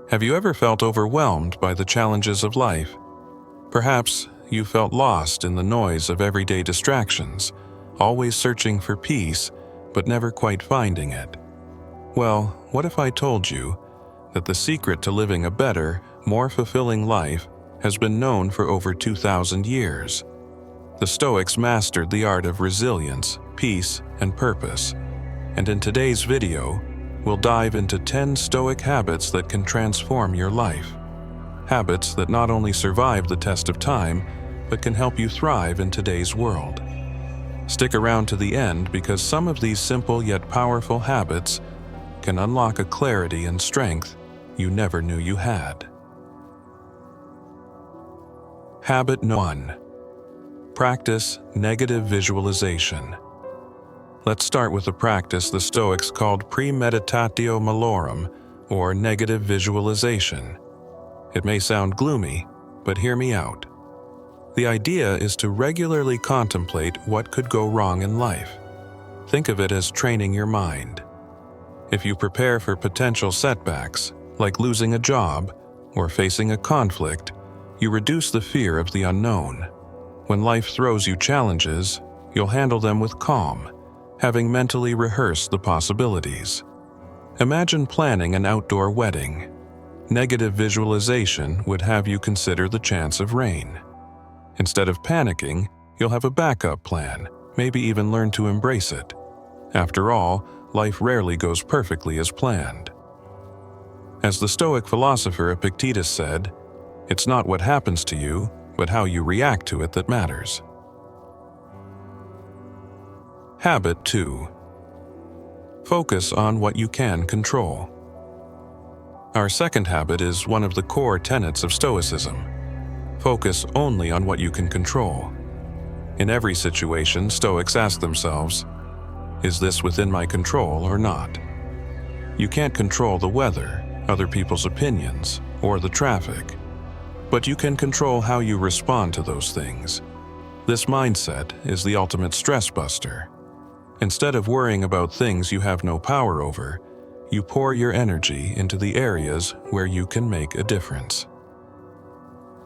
Have you ever felt overwhelmed by the challenges of life? Perhaps you felt lost in the noise of everyday distractions, always searching for peace, but never quite finding it. Well, what if I told you that the secret to living a better, more fulfilling life has been known for over 2,000 years? The Stoics mastered the art of resilience, peace, and purpose. And in today's video, we'll dive into 10 Stoic habits that can transform your life. Habits that not only survive the test of time, but can help you thrive in today's world. Stick around to the end because some of these simple yet powerful habits can unlock a clarity and strength you never knew you had. Habit 1. Practice negative visualization. Let's start with a practice the Stoics called premeditatio malorum, or negative visualization. It may sound gloomy, but hear me out. The idea is to regularly contemplate what could go wrong in life. Think of it as training your mind. If you prepare for potential setbacks, like losing a job or facing a conflict, you reduce the fear of the unknown. When life throws you challenges, you'll handle them with calm, having mentally rehearsed the possibilities. Imagine planning an outdoor wedding. Negative visualization would have you consider the chance of rain. Instead of panicking, you'll have a backup plan, maybe even learn to embrace it. After all, life rarely goes perfectly as planned. As the Stoic philosopher Epictetus said, "It's not what happens to you, but how you react to it that matters." Habit 2. Focus on what you can control. Our second habit is one of the core tenets of Stoicism. Focus only on what you can control. In every situation, Stoics ask themselves, is this within my control or not? You can't control the weather, other people's opinions, or the traffic, but you can control how you respond to those things. This mindset is the ultimate stress buster. Instead of worrying about things you have no power over, you pour your energy into the areas where you can make a difference.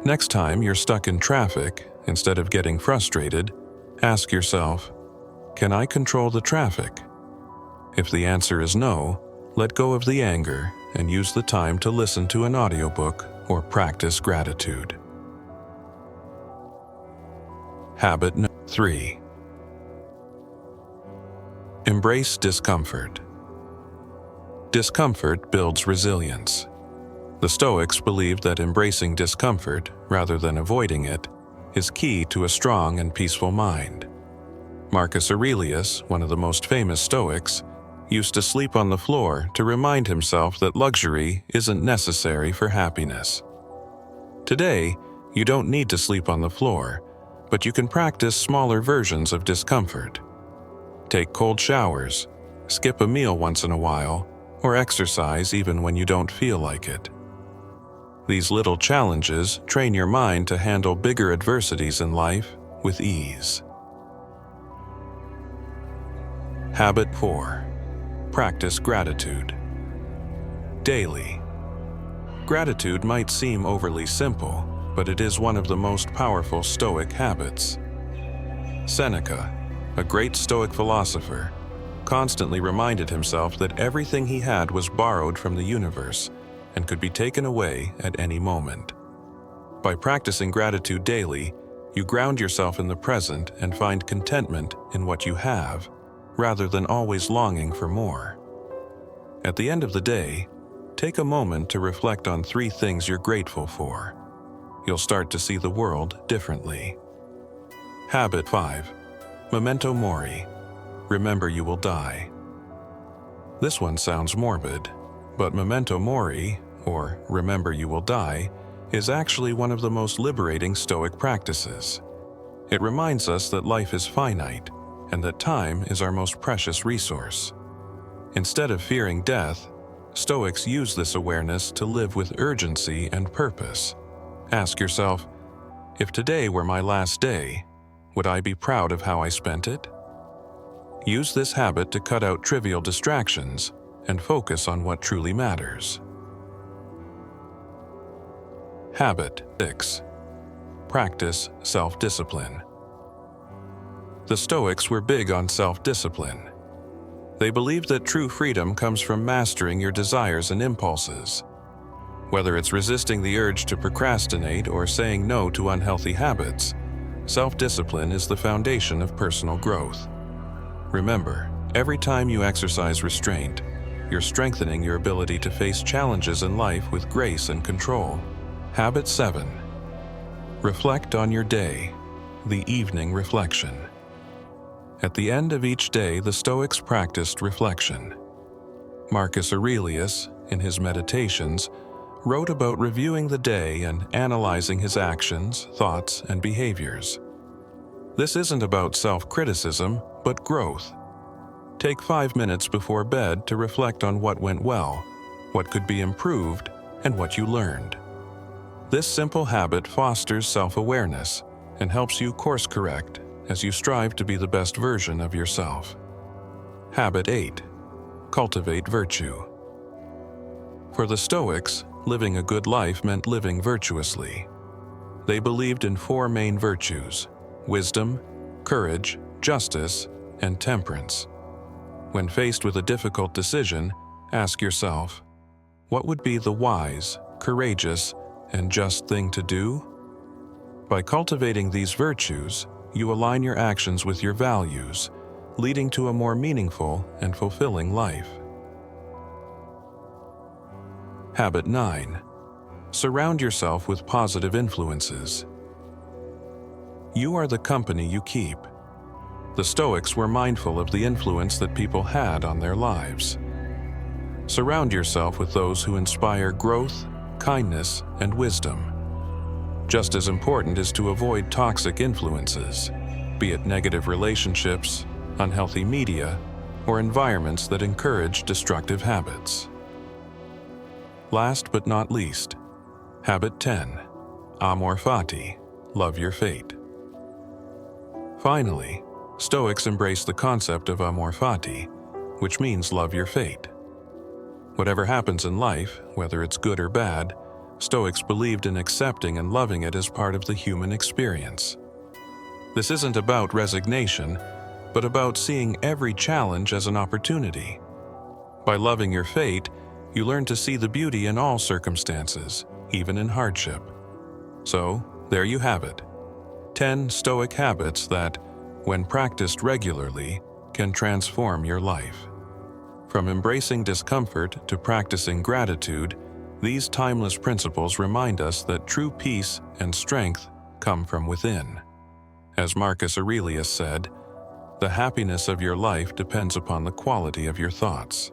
Next time you're stuck in traffic, instead of getting frustrated, ask yourself, can I control the traffic? If the answer is no, let go of the anger and use the time to listen to an audiobook or practice gratitude. Habit 3. Embrace discomfort. Discomfort builds resilience. The Stoics believed that embracing discomfort, rather than avoiding it, is key to a strong and peaceful mind. Marcus Aurelius, one of the most famous Stoics, used to sleep on the floor to remind himself that luxury isn't necessary for happiness. Today, you don't need to sleep on the floor, but you can practice smaller versions of discomfort. Take cold showers, skip a meal once in a while, or exercise even when you don't feel like it. These little challenges train your mind to handle bigger adversities in life with ease. Habit 4. Practice gratitude. Daily. Gratitude might seem overly simple, but it is one of the most powerful Stoic habits. Seneca, a great Stoic philosopher, constantly reminded himself that everything he had was borrowed from the universe and could be taken away at any moment. By practicing gratitude daily, you ground yourself in the present and find contentment in what you have, rather than always longing for more. At the end of the day, take a moment to reflect on 3 things you're grateful for. You'll start to see the world differently. Habit 5. Memento mori. Remember you will die. This one sounds morbid, but memento mori, or remember you will die, is actually one of the most liberating Stoic practices. It reminds us that life is finite, and that time is our most precious resource. Instead of fearing death, Stoics use this awareness to live with urgency and purpose. Ask yourself, if today were my last day, would I be proud of how I spent it? Use this habit to cut out trivial distractions and focus on what truly matters. Habit 6. Practice self-discipline. The Stoics were big on self-discipline. They believed that true freedom comes from mastering your desires and impulses. Whether it's resisting the urge to procrastinate or saying no to unhealthy habits, self-discipline is the foundation of personal growth. Remember, every time you exercise restraint, you're strengthening your ability to face challenges in life with grace and control. Habit 7. Reflect on your day, the evening reflection. At the end of each day, the Stoics practiced reflection. Marcus Aurelius, in his Meditations, wrote about reviewing the day and analyzing his actions, thoughts, and behaviors. This isn't about self-criticism, but growth. Take 5 minutes before bed to reflect on what went well, what could be improved, and what you learned. This simple habit fosters self-awareness and helps you course-correct as you strive to be the best version of yourself. Habit 8. Cultivate virtue. For the Stoics, living a good life meant living virtuously. They believed in 4 main virtues: wisdom, courage, justice, and temperance. When faced with a difficult decision, ask yourself, what would be the wise, courageous, and just thing to do? By cultivating these virtues, you align your actions with your values, leading to a more meaningful and fulfilling life. Habit 9. Surround yourself with positive influences. You are the company you keep. The Stoics were mindful of the influence that people had on their lives. Surround yourself with those who inspire growth, kindness, and wisdom. Just as important is to avoid toxic influences, be it negative relationships, unhealthy media, or environments that encourage destructive habits. Last but not least, Habit 10. Amor fati, love your fate. Finally, Stoics embrace the concept of amor fati, which means love your fate. Whatever happens in life, whether it's good or bad, Stoics believed in accepting and loving it as part of the human experience. This isn't about resignation, but about seeing every challenge as an opportunity. By loving your fate, you learn to see the beauty in all circumstances, even in hardship. So, there you have it. 10 Stoic habits that, when practiced regularly, can transform your life. From embracing discomfort to practicing gratitude, these timeless principles remind us that true peace and strength come from within. As Marcus Aurelius said, "The happiness of your life depends upon the quality of your thoughts."